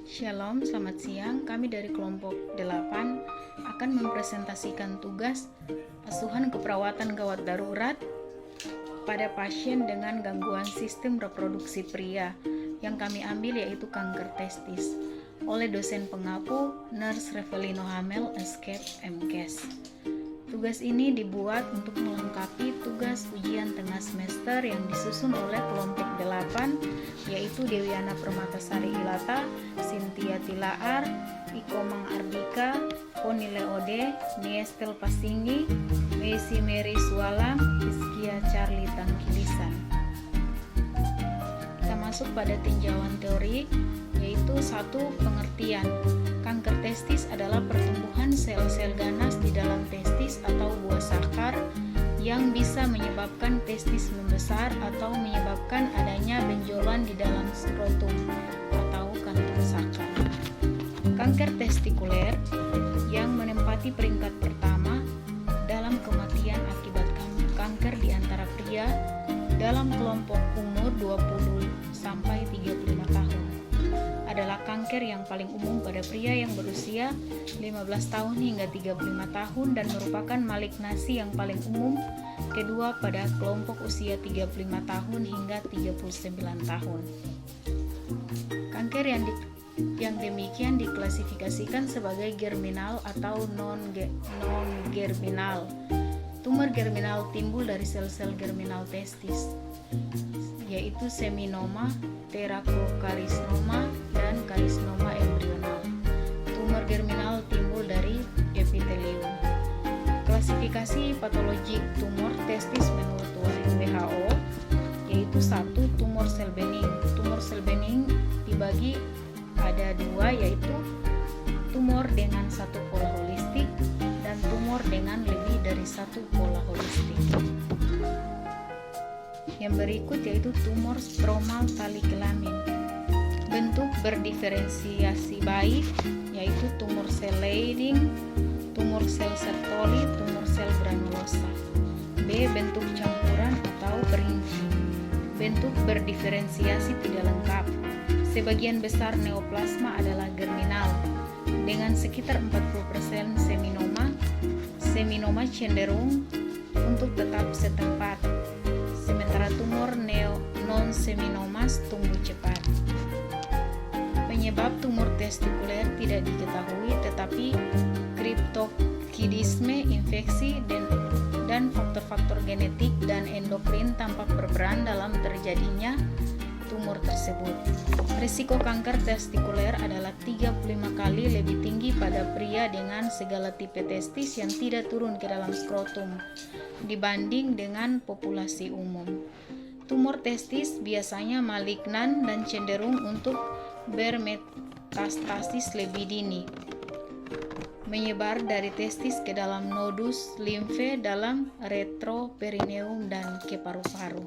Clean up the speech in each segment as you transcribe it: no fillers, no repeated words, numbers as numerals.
Shalom, selamat siang. Kami dari kelompok 8 akan mempresentasikan tugas asuhan keperawatan gawat darurat pada pasien dengan gangguan sistem reproduksi pria yang kami ambil yaitu kanker testis oleh dosen pengapu Nurse Revelino Hamel, Escape MKes. Tugas ini dibuat untuk melengkapi tugas ujian tengah semester yang disusun oleh kelompok 8 yaitu Dewiana Permatasari Ilata, Cynthia Tilaar, Iko Mang Ardika, Poni Leode, Niestel Pasinggi, Messi Mary Sualam, Iskia Charlie Tangkilisan. Kita masuk pada tinjauan teori, yaitu 1. Pengertian. Kanker testis adalah pertumbuhan sel-sel ganas di dalam testis atau buah sakar yang bisa menyebabkan testis membesar atau menyebabkan adanya benjolan di dalam skrotum atau kantung sakar. Kanker testikuler yang menempati peringkat pertama dalam kematian akibat kanker di antara pria dalam kelompok umur 20 sampai 35 tahun adalah kanker yang paling umum pada pria yang berusia 15 tahun hingga 35 tahun dan merupakan malignasi yang paling umum kedua pada kelompok usia 35 tahun hingga 39 tahun. Kanker yang demikian diklasifikasikan sebagai germinal atau non-germinal. Tumor germinal timbul dari sel-sel germinal testis, yaitu seminoma, terakokarisnoma, dan karisnoma embrional. Tumor germinal timbul dari epitelium. Klasifikasi patologik tumor testis menurut WHO yaitu 1. Tumor sel bening. Tumor sel bening dibagi ada 2, yaitu tumor dengan 1 pola holistik dan tumor dengan lebih dari 1 pola holistik. Yang berikut yaitu tumor stromal tali kelamin. Bentuk berdiferensiasi baik yaitu tumor sel Leydig, tumor sel Sertoli, tumor sel granulosa. B. Bentuk campuran atau berinci. Bentuk berdiferensiasi tidak lengkap. Sebagian besar neoplasma adalah germinal dengan sekitar 40% seminoma. Seminoma cenderung untuk tetap setempat, sementara tumor non-seminomas tumbuh cepat. Penyebab tumor testikuler tidak diketahui, tetapi kriptokidisme, infeksi, dan faktor-faktor genetik dan endokrin tampak berperan dalam terjadinya tumor tersebut. Risiko kanker testikuler adalah 35 kali lebih tinggi pada pria dengan segala tipe testis yang tidak turun ke dalam skrotum dibanding dengan populasi umum. Tumor testis biasanya malignan dan cenderung untuk bermetastasis lebih dini, menyebar dari testis ke dalam nodus limfe dalam retroperineum dan ke paru-paru.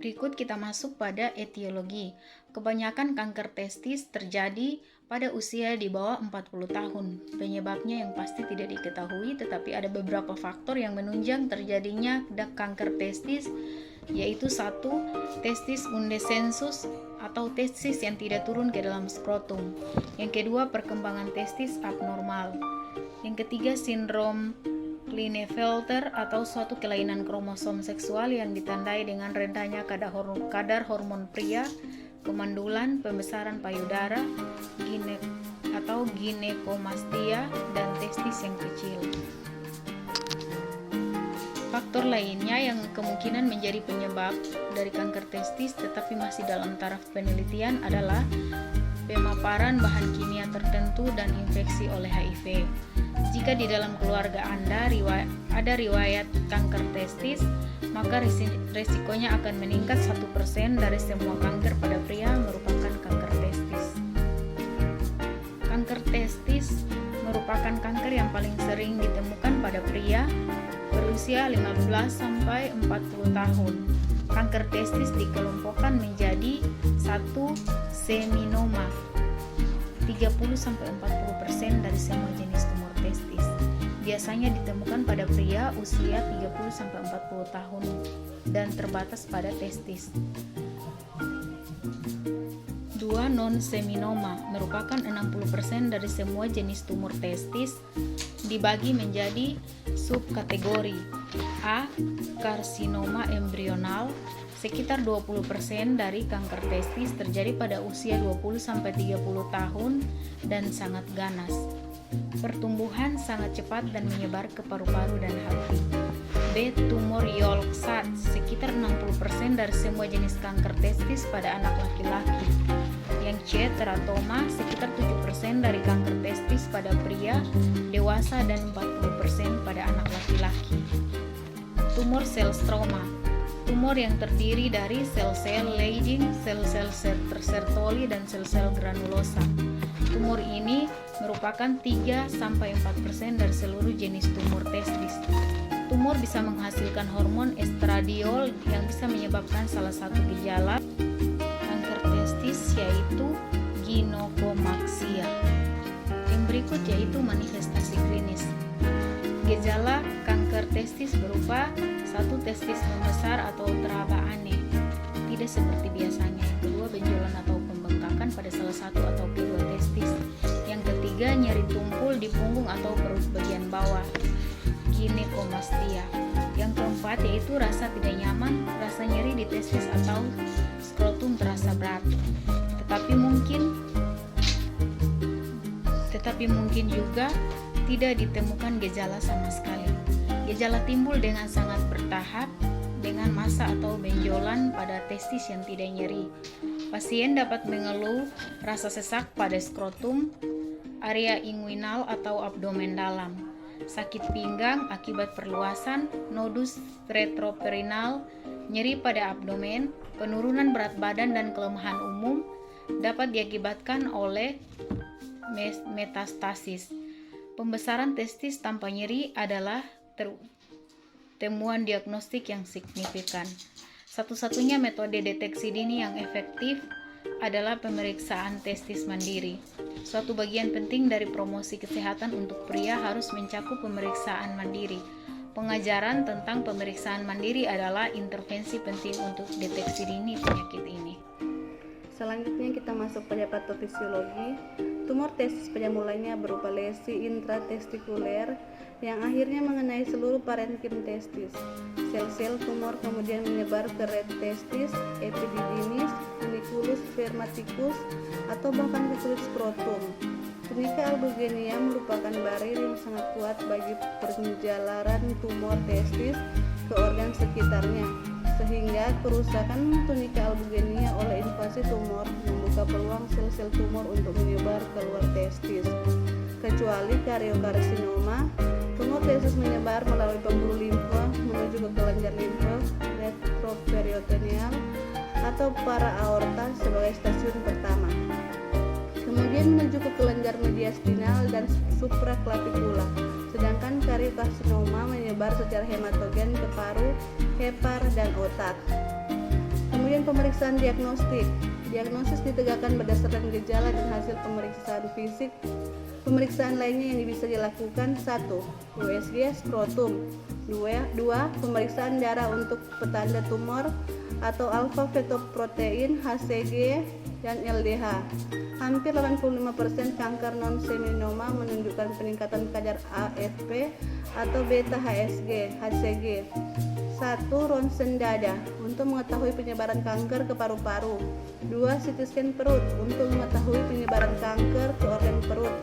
Berikut kita masuk pada etiologi. Kebanyakan kanker testis terjadi pada usia di bawah 40 tahun. Penyebabnya yang pasti tidak diketahui, tetapi ada beberapa faktor yang menunjang terjadinya kanker testis, yaitu 1. Testis undescensus atau testis yang tidak turun ke dalam skrotum. Yang kedua, perkembangan testis abnormal. Yang ketiga, sindrom Klinefelter atau suatu kelainan kromosom seksual yang ditandai dengan rendahnya kadar hormon pria, kemandulan, pembesaran payudara, ginekomastia, dan testis yang kecil. Faktor lainnya yang kemungkinan menjadi penyebab dari kanker testis tetapi masih dalam taraf penelitian adalah pemaparan bahan kimia tertentu dan infeksi oleh HIV. Jika di dalam keluarga Anda ada riwayat kanker testis, maka risikonya akan meningkat 1% dari semua kanker pada pria merupakan kanker testis. Kanker testis merupakan kanker yang paling sering ditemukan pada pria berusia 15 sampai 40 tahun. Kanker testis dikelompokkan menjadi 1. Seminoma. 30-40% dari semua jenis tumor testis biasanya ditemukan pada pria usia 30-40 tahun dan terbatas pada testis. 2. kedua, non-seminoma merupakan 60% dari semua jenis tumor testis, dibagi menjadi subkategori. A. Karsinoma embrional. Sekitar 20% dari kanker testis terjadi pada usia 20-30 tahun dan sangat ganas. Pertumbuhan sangat cepat dan menyebar ke paru-paru dan hati. B. Tumor Yolk-Sat. Sekitar 60% dari semua jenis kanker testis pada anak laki-laki. Yang C. Teratoma. Sekitar 7% dari kanker testis pada pria dewasa dan 40% pada anak laki-laki. Tumor sel stroma. Tumor yang terdiri dari sel-sel Leydig, sel-sel Sertoli, dan sel-sel granulosa. Tumor ini merupakan 3-4% dari seluruh jenis tumor testis. Tumor bisa menghasilkan hormon estradiol yang bisa menyebabkan salah satu gejala kanker testis, yaitu ginekomastia. Yang berikut yaitu manifestasi klinis. Gejala kanker testis berupa 1. Testis membesar atau teraba aneh, tidak seperti biasanya. Yang kedua, benjolan atau pembengkakan pada salah satu atau kedua testis. Yang ketiga, nyeri tumpul di punggung atau perut bagian bawah, ginekomastia. Yang keempat yaitu rasa tidak nyaman, rasa nyeri di testis atau skrotum terasa berat. Tetapi mungkin juga tidak ditemukan gejala sama sekali. Gejala timbul dengan sangat bertahap dengan massa atau benjolan pada testis yang tidak nyeri. Pasien dapat mengeluh rasa sesak pada skrotum, area inguinal atau abdomen dalam, sakit pinggang akibat perluasan, nodus retroperinal, nyeri pada abdomen, penurunan berat badan dan kelemahan umum dapat diakibatkan oleh metastasis. Pembesaran testis tanpa nyeri adalah temuan diagnostik yang signifikan. Satu-satunya metode deteksi dini yang efektif adalah pemeriksaan testis mandiri. Suatu bagian penting dari promosi kesehatan untuk pria harus mencakup pemeriksaan mandiri. Pengajaran tentang pemeriksaan mandiri adalah intervensi penting untuk deteksi dini penyakit ini. Selanjutnya kita masuk pada patofisiologi. Tumor testis pada mulanya berupa lesi intratestikuler yang akhirnya mengenai seluruh parenkim testis. Sel-sel tumor kemudian menyebar ke red testis, epididymis, funiculus spermaticus, atau bahkan ke kulit skrotum. Tunica albugenia merupakan barir yang sangat kuat bagi penjalaran tumor testis ke organ sekitarnya, sehingga kerusakan tunica albugenia oleh invasi tumor membuka peluang sel-sel tumor untuk menyebar keluar testis. Kecuali kariokarsinoma, tumor testis menyebar melalui pembuluh limfa menuju ke kelenjar limfa retroperitoneal atau para aorta sebagai stasiun pertama, kemudian menuju ke kelenjar mediastinal dan supraclavicula. Sedangkan kariokarsinoma menyebar secara hematogen ke paru, hepar, dan otak. Kemudian pemeriksaan diagnostik. Diagnosis ditegakkan berdasarkan gejala dan hasil pemeriksaan fisik. Pemeriksaan lainnya yang bisa dilakukan: 1. USG skrotum, 2. Pemeriksaan darah untuk petanda tumor atau alfa fetoprotein, HCG, dan LDH. Hampir 85% kanker non-seminoma menunjukkan peningkatan kadar AFP atau beta HCG. 1. Ronsen dada untuk mengetahui penyebaran kanker ke paru-paru. 2. CT scan perut untuk mengetahui penyebaran kanker ke organ perut.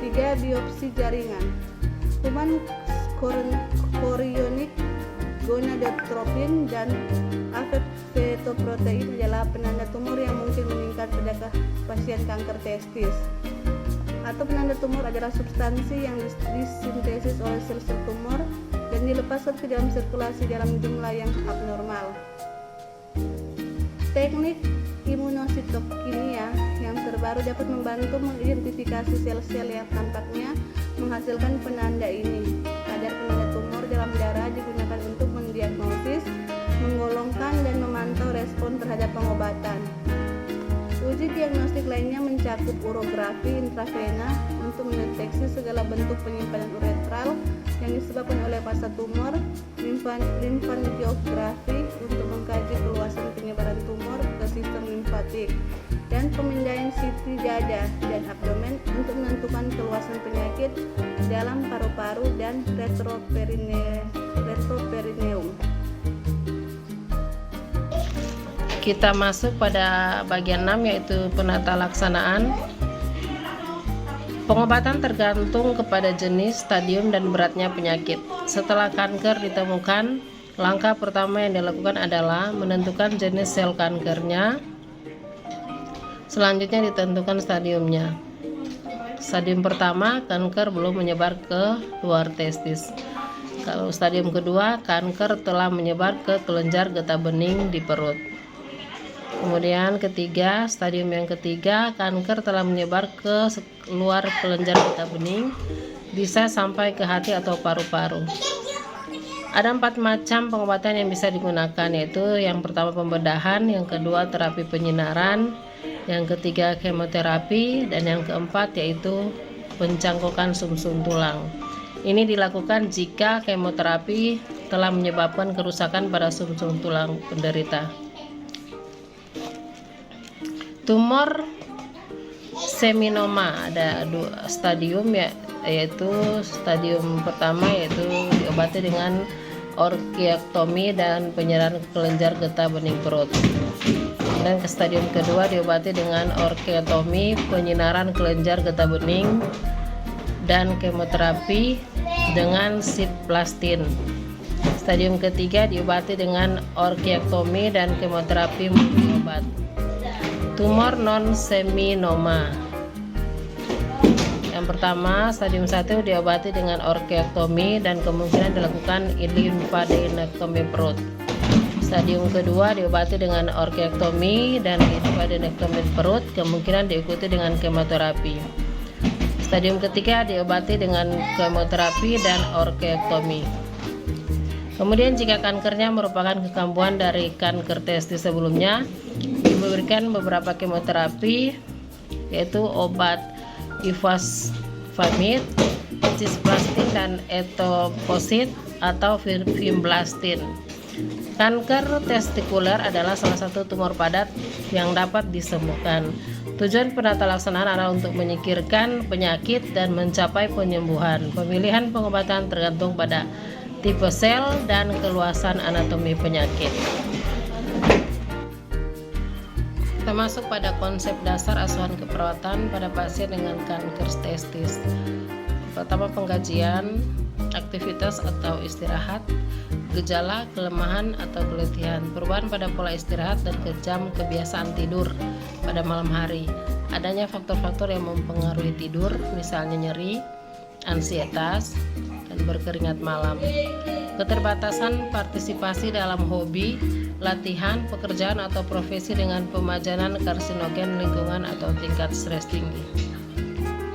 3. Biopsi jaringan. Kuman chorionic, gonadotropin, dan fetoprotein adalah penanda tumor yang mungkin meningkat pada pasien kanker testis. Atau penanda tumor adalah substansi yang disintesis oleh sel-sel tumor dan dilepaskan ke dalam sirkulasi dalam jumlah yang abnormal. Teknik imunositokimia yang terbaru dapat membantu mengidentifikasi sel-sel yang tampaknya menghasilkan penanda ini. Kadar penanda tumor dalam darah digunakan untuk mendiagnosis, menggolongkan, dan memantau respon terhadap pengobatan. Uji diagnostik lainnya mencakup urografi intravena untuk mendeteksi segala bentuk penyimpanan uretral yang disebabkan oleh massa tumor, limfangiography untuk mengkaji keluasan penyebaran tumor ke sistem limfatik, dan dan pemindaian CT dada dan abdomen untuk menentukan keluasan penyakit dalam paru-paru dan retroperineum. Kita masuk pada bagian 6, yaitu penata laksanaan. Pengobatan tergantung kepada jenis, stadium, dan beratnya penyakit. Setelah kanker ditemukan, langkah pertama yang dilakukan adalah menentukan jenis sel kankernya. Selanjutnya ditentukan stadiumnya. Stadium pertama, kanker belum menyebar ke luar testis. Kalau stadium kedua, kanker telah menyebar ke kelenjar getah bening di perut. Kemudian ketiga, stadium yang ketiga, kanker telah menyebar ke luar kelenjar getah bening, bisa sampai ke hati atau paru-paru. Ada 4 macam pengobatan yang bisa digunakan, yaitu yang pertama pembedahan, yang kedua terapi penyinaran, yang ketiga kemoterapi, dan yang keempat yaitu pencangkokan sumsum tulang. Ini dilakukan jika kemoterapi telah menyebabkan kerusakan pada sumsum tulang penderita. Tumor seminoma ada 2 stadium, yaitu stadium pertama yaitu diobati dengan orkiektomi dan penyerahan kelenjar getah bening perut. Dan ke stadium kedua diobati dengan orkiektomi, penyinaran kelenjar getah bening, dan kemoterapi dengan cisplatin. Stadium ketiga diobati dengan orkiektomi dan kemoterapi multiobat. Tumor non-seminoma. Yang pertama, stadium 1 diobati dengan orkiektomi dan kemungkinan dilakukan limfadenektomi perut. Stadium kedua diobati dengan orkiektomi dan limfadenektomi perut, kemungkinan diikuti dengan kemoterapi. Stadium ketiga diobati dengan kemoterapi dan orkiektomi. Kemudian jika kankernya merupakan kekambuhan dari kanker testis sebelumnya, diberikan beberapa kemoterapi, yaitu obat ifosfamid, cisplatin, dan etoposide atau vinblastine. Kanker testikuler adalah salah satu tumor padat yang dapat disembuhkan. Tujuan penata laksanaan adalah untuk menyingkirkan penyakit dan mencapai penyembuhan. Pemilihan pengobatan tergantung pada tipe sel dan keluasan anatomi penyakit. Kita masuk pada konsep dasar asuhan keperawatan pada pasien dengan kanker testis. Pertama, pengkajian, aktivitas atau istirahat, gejala, kelemahan atau keletihan, perubahan pada pola istirahat dan jam kebiasaan tidur pada malam hari. Adanya faktor-faktor yang mempengaruhi tidur, misalnya nyeri, ansietas, dan berkeringat malam. Keterbatasan partisipasi dalam hobi, latihan, pekerjaan atau profesi dengan pemajanan karsinogen lingkungan atau tingkat stres tinggi.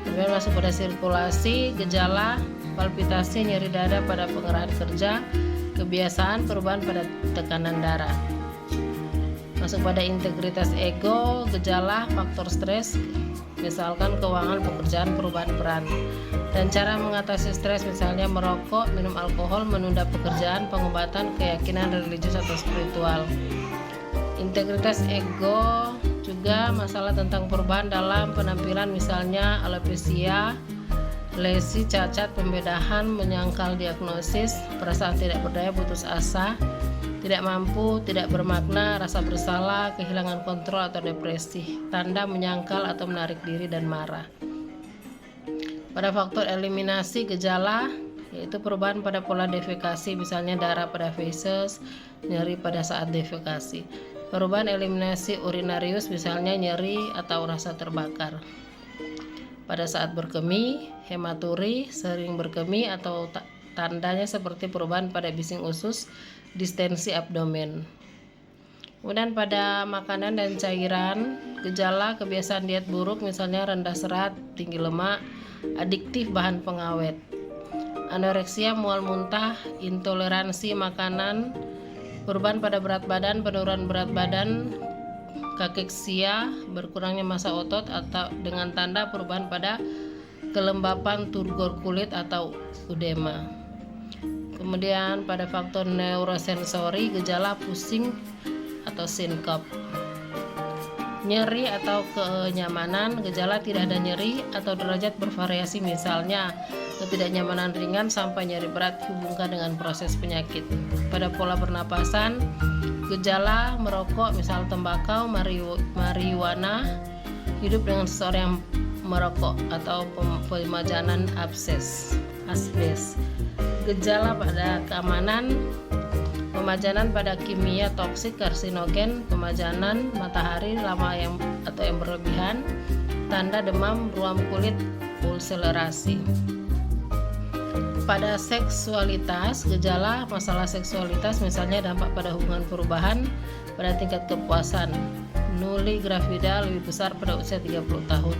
Kemudian masuk pada sirkulasi, gejala, palpitasi, nyeri dada pada pengerahan kerja, kebiasaan, perubahan pada tekanan darah. Masuk pada integritas ego, gejala, faktor stres, misalkan keuangan, pekerjaan, perubahan peran, dan cara mengatasi stres, misalnya merokok, minum alkohol, menunda pekerjaan, pengobatan, keyakinan religius atau spiritual. Integritas ego juga masalah tentang perubahan dalam penampilan, misalnya alopecia, lesi, cacat, pembedahan, menyangkal diagnosis, perasaan tidak berdaya, putus asa, tidak mampu, tidak bermakna, rasa bersalah, kehilangan kontrol atau depresi, tanda menyangkal atau menarik diri dan marah. Pada faktor eliminasi, gejala yaitu perubahan pada pola defekasi, misalnya darah pada feses, nyeri pada saat defekasi. Perubahan eliminasi urinarius, misalnya nyeri atau rasa terbakar. Pada saat berkemih, hematuri, sering berkemih atau tandanya seperti perubahan pada bising usus, distensi abdomen. Kemudian pada makanan dan cairan, gejala kebiasaan diet buruk, misalnya rendah serat, tinggi lemak, adiktif bahan pengawet, anoreksia, mual muntah, intoleransi makanan, perubahan pada berat badan, penurunan berat badan, kakeksia, berkurangnya massa otot atau dengan tanda perubahan pada kelembapan turgor kulit atau udema. Kemudian pada faktor neurosensori, gejala pusing atau sinkop. Nyeri atau kenyamanan, gejala tidak ada nyeri atau derajat bervariasi, misalnya ketidaknyamanan ringan sampai nyeri berat dihubungkan dengan proses penyakit. Pada pola pernapasan, gejala merokok, misal tembakau, marijuana, hidup dengan seseorang yang merokok, atau pemajanan asbes. Gejala pada keamanan, pemajanan pada kimia toksik karsinogen, pemajanan matahari lama yang berlebihan, tanda demam, ruam kulit, ulcerasi. Pada seksualitas, gejala masalah seksualitas, misalnya dampak pada hubungan perubahan pada tingkat kepuasan. Nulligravida lebih besar pada usia 30 tahun.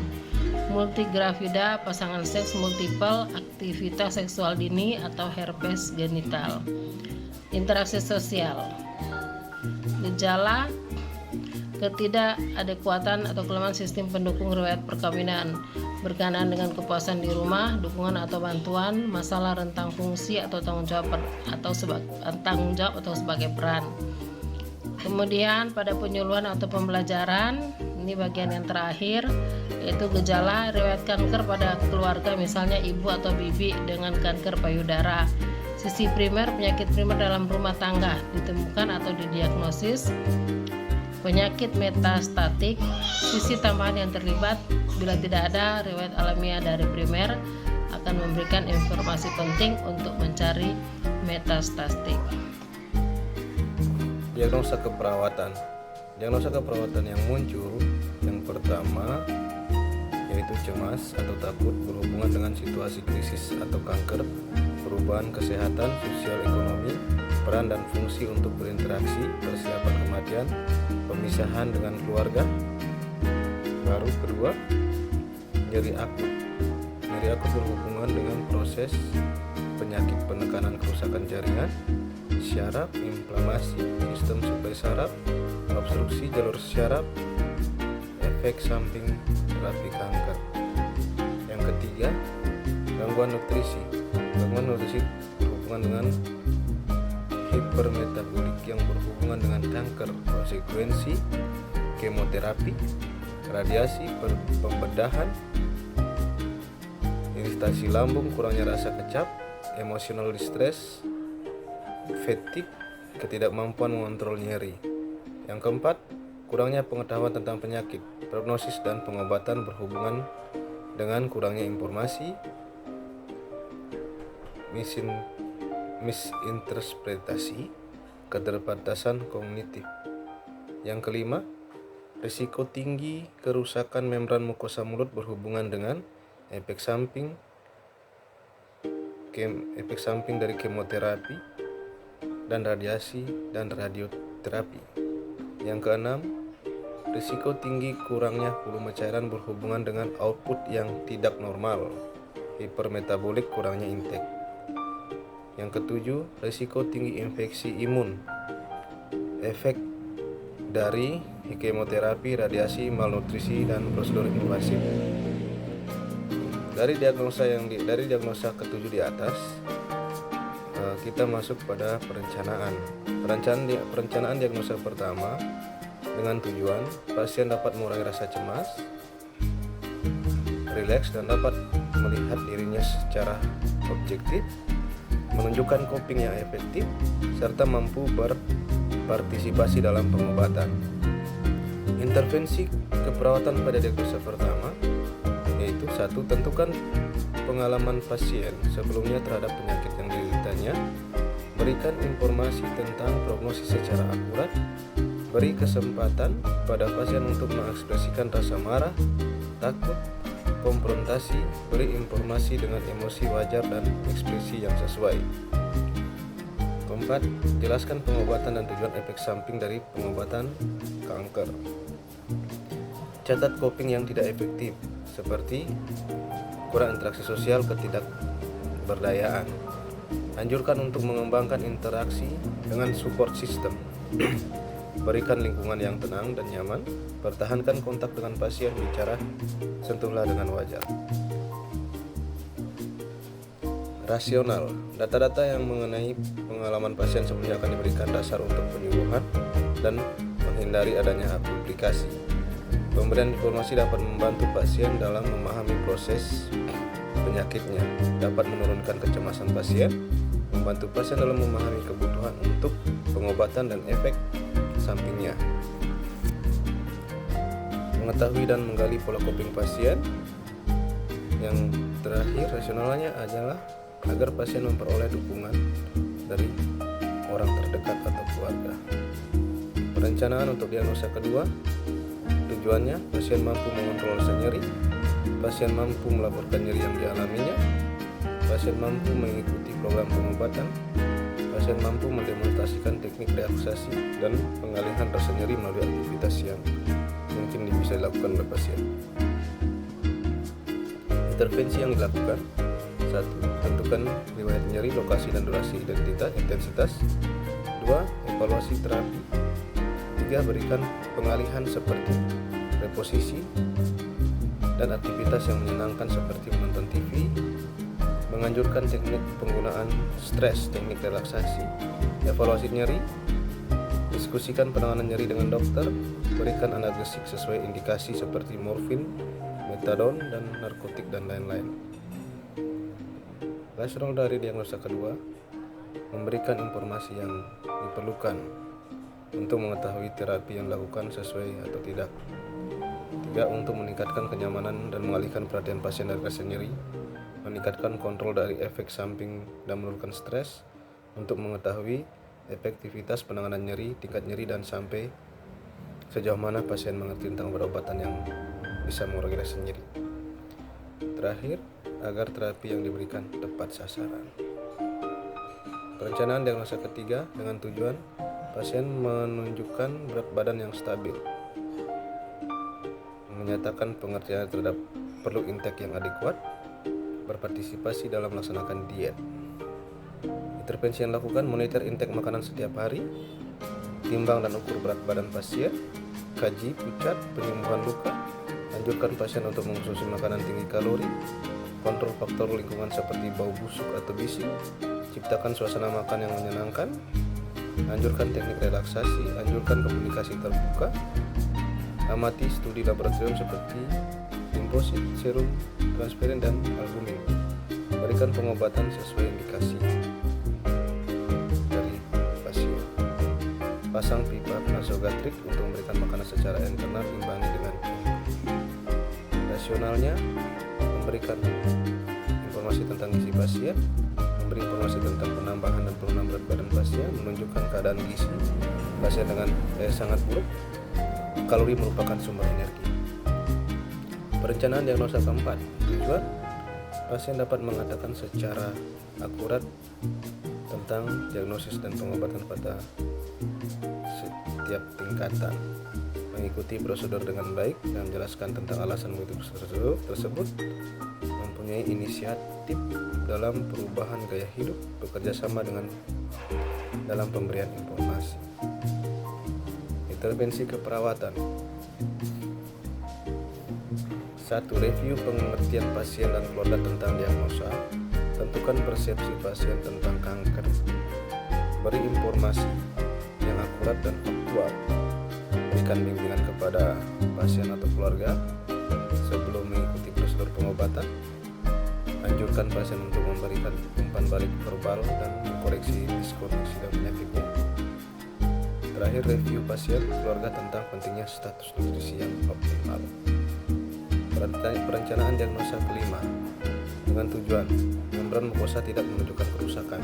Multigravida, pasangan seks multiple, aktivitas seksual dini atau herpes genital. Interaksi sosial, gejala ketidakadekuatan atau kelemahan sistem pendukung riwayat perkawinan berkenaan dengan kepuasan di rumah, dukungan atau bantuan, masalah rentang fungsi atau tanggung jawab atau sebagai peran. Kemudian pada penyuluhan atau pembelajaran, ini bagian yang terakhir, yaitu gejala riwayat kanker pada keluarga, misalnya ibu atau bibi dengan kanker payudara. Sisi primer, penyakit primer dalam rumah tangga ditemukan atau didiagnosis. Penyakit metastatik, sisi tambahan yang terlibat bila tidak ada riwayat alamiah dari primer akan memberikan informasi penting untuk mencari metastatik. Diagnosa keperawatan. Diagnosa keperawatan yang muncul yang pertama yaitu cemas atau takut berhubungan dengan situasi krisis atau kanker, perubahan kesehatan, sosial ekonomi, peran dan fungsi untuk berinteraksi, persiapan kematian, pemisahan dengan keluarga. Baru kedua, nyeri akut. Nyeri akut berhubungan dengan proses penyakit penekanan kerusakan jaringan, syaraf, inflamasi sistem suplai saraf, obstruksi jalur syaraf, efek samping terapi kanker. Yang ketiga, gangguan nutrisi. Gangguan nutrisi berhubungan dengan hipermetabolik yang berhubungan dengan kanker, konsekuensi kemoterapi, radiasi, pembedahan, iritasi lambung, kurangnya rasa kecap, emotional distress, fatigue, ketidakmampuan mengontrol nyeri. Yang keempat, kurangnya pengetahuan tentang penyakit, prognosis dan pengobatan berhubungan dengan kurangnya informasi, misinterpretasi, keterbatasan kognitif. Yang kelima, risiko tinggi kerusakan membran mukosa mulut berhubungan dengan efek samping dari kemoterapi dan radiasi dan radioterapi. Yang keenam, risiko tinggi kurangnya volume cairan berhubungan dengan output yang tidak normal, hipermetabolik, kurangnya intake. Yang ketujuh, risiko tinggi infeksi imun, efek dari kemoterapi, radiasi, malnutrisi, dan prosedur invasif. Dari diagnosa ketujuh di atas, kita masuk pada perencanaan. Perencanaan diagnosa pertama dengan tujuan pasien dapat mengurangi rasa cemas, rileks, dan dapat melihat dirinya secara objektif, menunjukkan coping yang efektif, serta mampu berpartisipasi dalam pengobatan. Intervensi keperawatan pada diagnosa pertama yaitu 1. Tentukan pengalaman pasien sebelumnya terhadap penyakit yang dideritanya, berikan informasi tentang prognosis secara akurat, beri kesempatan pada pasien untuk mengekspresikan rasa marah, takut, konfrontasi, beri informasi dengan emosi wajar dan ekspresi yang sesuai. Keempat, jelaskan pengobatan dan tujuan efek samping dari pengobatan kanker. Catat coping yang tidak efektif, seperti kurang interaksi sosial, ketidakberdayaan. Anjurkan untuk mengembangkan interaksi dengan support system. Berikan lingkungan yang tenang dan nyaman. Pertahankan kontak dengan pasien, bicara, sentuhlah dengan wajar. Rasional. Data-data yang mengenai pengalaman pasien sebelumnya akan diberikan dasar untuk penyuluhan dan menghindari adanya aplikasi. Pemberian informasi dapat membantu pasien dalam memahami proses penyakitnya, dapat menurunkan kecemasan pasien, membantu pasien dalam memahami kebutuhan untuk pengobatan dan efek sampingnya. Mengetahui dan menggali pola coping pasien. Yang terakhir, rasionalnya adalah agar pasien memperoleh dukungan dari orang terdekat atau keluarga. Perencanaan untuk diagnosa kedua, tujuannya pasien mampu mengontrol rasa nyeri, pasien mampu melaporkan nyeri yang dialaminya, pasien mampu mengikuti program pengobatan, pasien mampu mendemonstrasikan teknik relaksasi dan pengalihan rasa nyeri melalui aktivitas yang mungkin bisa dilakukan oleh pasien. Intervensi yang dilakukan: 1. Tentukan riwayat nyeri, lokasi dan durasi intensitas. 2. Evaluasi terapi. 3. Berikan pengalihan seperti reposisi dan aktivitas yang menyenangkan seperti menonton TV. Menganjurkan teknik penggunaan stres, teknik relaksasi. Evaluasi nyeri. Diskusikan penanganan nyeri dengan dokter. Berikan analgesik sesuai indikasi seperti morfin, metadon, dan narkotik dan lain-lain. Rasional dari diagnosa kedua, memberikan informasi yang diperlukan untuk mengetahui terapi yang dilakukan sesuai atau tidak. 3. Untuk meningkatkan kenyamanan dan mengalihkan perhatian pasien dari rasa nyeri, meningkatkan kontrol dari efek samping dan menurunkan stres, untuk mengetahui efektivitas penanganan nyeri, tingkat nyeri, dan sampai sejauh mana pasien mengerti tentang obat-obatan yang bisa mengurangi rasa nyeri. Terakhir, agar terapi yang diberikan tepat sasaran. Perencanaan diagnosa ketiga dengan tujuan pasien menunjukkan berat badan yang stabil, menyatakan pengertian terhadap perlu intake yang adekuat, berpartisipasi dalam melaksanakan diet. Intervensi yang dilakukan: monitor intake makanan setiap hari, timbang dan ukur berat badan pasien, kaji pucat, penyembuhan luka, anjurkan pasien untuk mengkonsumsi makanan tinggi kalori, kontrol faktor lingkungan seperti bau busuk atau bising, ciptakan suasana makan yang menyenangkan, anjurkan teknik relaksasi, anjurkan komunikasi terbuka, amati studi laboratorium seperti limfosit, serum transferin, dan albumin, berikan pengobatan sesuai indikasi dari pasien, pasang pipa nasogastrik untuk memberikan makanan secara internal, imbangi dengan rasionalnya, memberikan informasi tentang gizi pasien, memberi informasi tentang penambahan dan penurunan berat badan pasien, menunjukkan keadaan gizi pasien dengan sangat buruk. Kalori merupakan sumber energi. Perencanaan diagnosa keempat, tujuan pasien dapat mengatakan secara akurat tentang diagnosis dan pengobatan pada setiap tingkatan, mengikuti prosedur dengan baik dan menjelaskan tentang alasan mengikuti prosedur tersebut, mempunyai inisiatif dalam perubahan gaya hidup, bekerja sama dengan dalam pemberian informasi. Intervensi keperawatan. 1. Review pengertian pasien dan keluarga tentang diagnosa. Tentukan persepsi pasien tentang kanker. Beri informasi yang akurat dan faktual. Berikan bimbingan kepada pasien atau keluarga sebelum mengikuti prosedur pengobatan. Anjurkan pasien untuk memberikan umpan balik verbal dan mengkoreksi diskondisi dan penyakitnya. Terakhir, review pasien keluarga tentang pentingnya status nutrisi yang optimal. Perencanaan diagnosa kelima dengan tujuan: membran mukosa tidak menunjukkan kerusakan,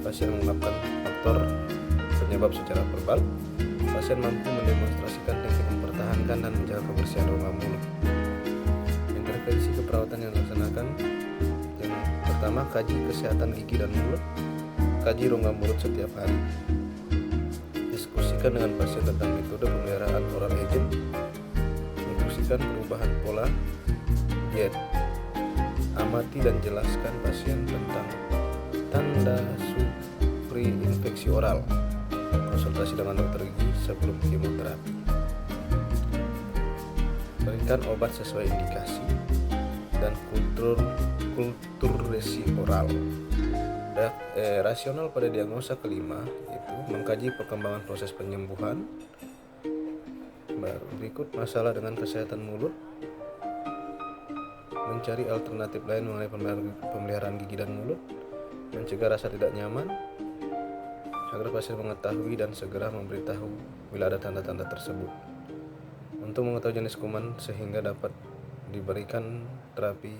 pasien mengungkapkan faktor penyebab secara verbal, pasien mampu mendemonstrasikan teknik mempertahankan dan menjaga kebersihan rongga mulut. Intervensi keperawatan yang dilaksanakan: yang pertama, kaji kesehatan gigi dan mulut, kaji rongga mulut setiap hari, diskusikan dengan pasien tentang metode pemeliharaan oral hygiene, diskusikan perubahan pola diet, amati dan jelaskan pasien tentang tanda supri infeksi oral, konsultasi dengan dokter gigi sebelum kemoterapi, berikan obat sesuai indikasi, dan kultur resi oral. Rasional pada diagnosa kelima itu mengkaji perkembangan proses penyembuhan, baru. Berikut masalah dengan kesehatan mulut. Mencari alternatif lain mengenai pemeliharaan gigi dan mulut. Mencegah rasa tidak nyaman agar pasien mengetahui dan segera memberitahu bila ada tanda-tanda tersebut. Untuk mengetahui jenis kuman sehingga dapat diberikan terapi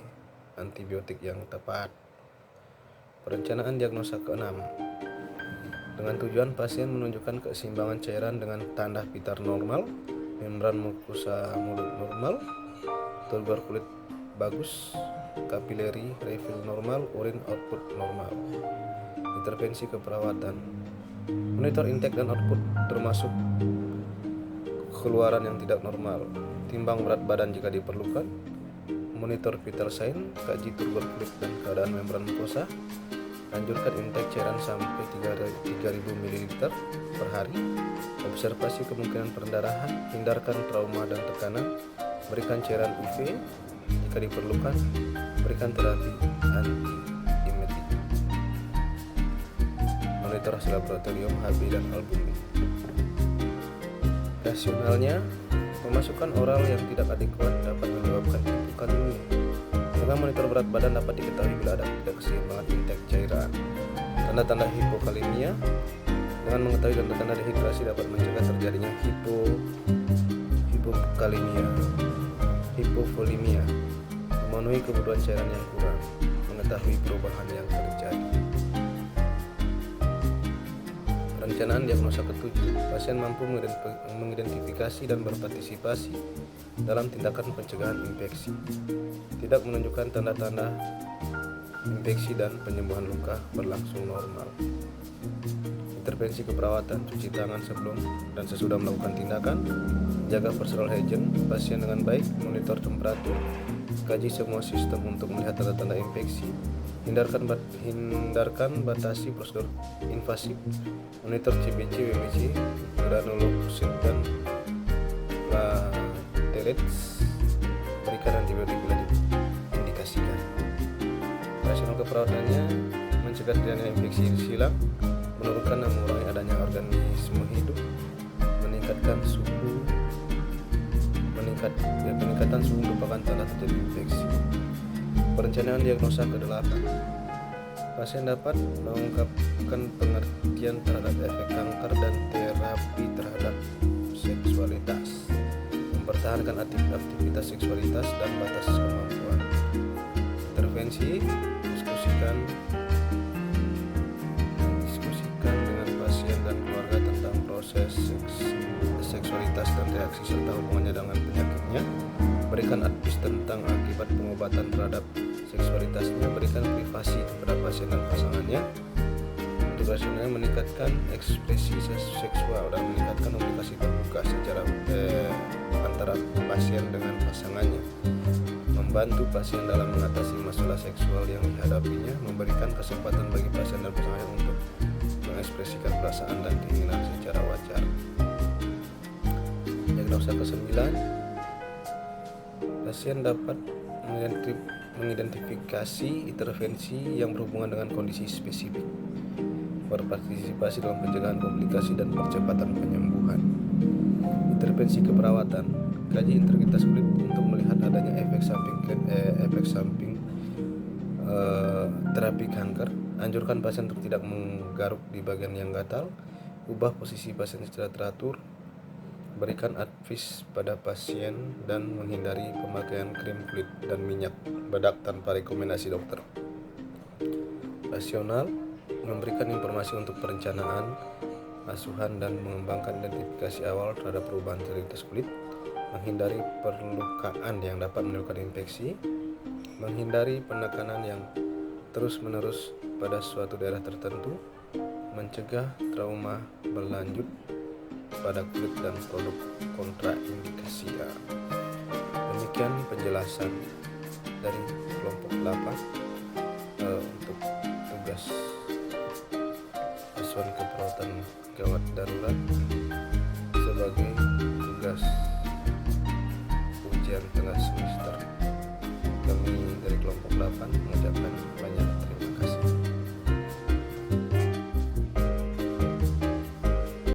antibiotik yang tepat. Perencanaan diagnosa ke-6. Dengan tujuan pasien menunjukkan keseimbangan cairan dengan tanda pitar normal, membran mukosa mulut normal, turgor kulit bagus, kapileri refill normal, urin output normal. Intervensi keperawatan. Monitor intake dan output termasuk keluaran yang tidak normal. Timbang berat badan jika diperlukan. Monitor vital sign, kaji turgor kulit dan keadaan membran mukosa. Anjurkan intake cairan sampai 3000 ml per hari. Observasi kemungkinan pendarahan, hindarkan trauma dan tekanan. Berikan cairan UV jika diperlukan. Berikan terapi antiemetik. Monitor hasil laboratorium HB dan albumin. Rasionalnya, pemasukan oral yang tidak adekuat dapat menyebabkan hipokalemia. Dengan monitor berat badan dapat diketahui bila ada tidak keseimbangan intake cairan. Tanda-tanda hipokalemia. Dengan mengetahui tanda-tanda dehidrasi dapat mencegah terjadinya hipokalemia. Hipovolemia. Memenuhi kebutuhan cairan yang kurang. Mengetahui perubahan yang terjadi. Perencanaan diagnosa ke-7. Pasien mampu mengidentifikasi dan berpartisipasi dalam tindakan pencegahan infeksi. Tidak menunjukkan tanda-tanda infeksi dan penyembuhan luka berlangsung normal. Intervensi keperawatan, cuci tangan sebelum dan sesudah melakukan tindakan. Jaga personal hygiene pasien dengan baik, monitor temperatur, kaji semua sistem untuk melihat tanda-tanda infeksi. Hindarkan batasi prosedur invasif, monitor CBC, WBC, granulocyte dan platelets. Berikan antibiotik bila diindikasikan. Rasional keperawatannya mencegah terjadinya infeksi silang, menurunkan dan mengurangi adanya organisme hidup, peningkatan suhu merupakan tanda terjadi infeksi. Perencanaan diagnosa ke-8. Pasien dapat mengungkapkan pengertian terhadap efek kanker dan terapi terhadap seksualitas, mempertahankan aktivitas seksualitas dan batas kemampuan. Intervensi, diskusikan dengan pasien dan keluarga tentang proses seksualitas dan reaksi serta hubungannya dengan penyakitnya. Berikan advies tentang akibat pengobatan terhadap seksualitasnya. Berikan privasi kepada pasien dan pasangannya. Untuk rasionalnya meningkatkan ekspresi seksual dan meningkatkan komunikasi terbuka secara antara pasien dengan pasangannya. Membantu pasien dalam mengatasi masalah seksual yang dihadapinya. Memberikan kesempatan bagi pasien dan pasangannya untuk mengekspresikan perasaan dan keinginan secara wajar. Diagnosa ke-9. Pasien dapat mengidentifikasi intervensi yang berhubungan dengan kondisi spesifik, berpartisipasi dalam pencegahan komplikasi dan percepatan penyembuhan. Intervensi keperawatan, kaji integritas kulit untuk melihat adanya efek samping terapi kanker. Anjurkan pasien untuk tidak menggaruk di bagian yang gatal. Ubah posisi pasien secara teratur. Berikan advies pada pasien dan menghindari pemakaian krim kulit dan minyak bedak tanpa rekomendasi dokter. Rasional, memberikan informasi untuk perencanaan, asuhan dan mengembangkan identifikasi awal terhadap perubahan sterilitas kulit, menghindari perlukaan yang dapat menimbulkan infeksi, menghindari penekanan yang terus-menerus pada suatu daerah tertentu, mencegah trauma berlanjut pada kulit dan produk kontraindikasi. Demikian penjelasan dari kelompok 8 untuk tugas asuhan keperawatan gawat darurat sebagai tugas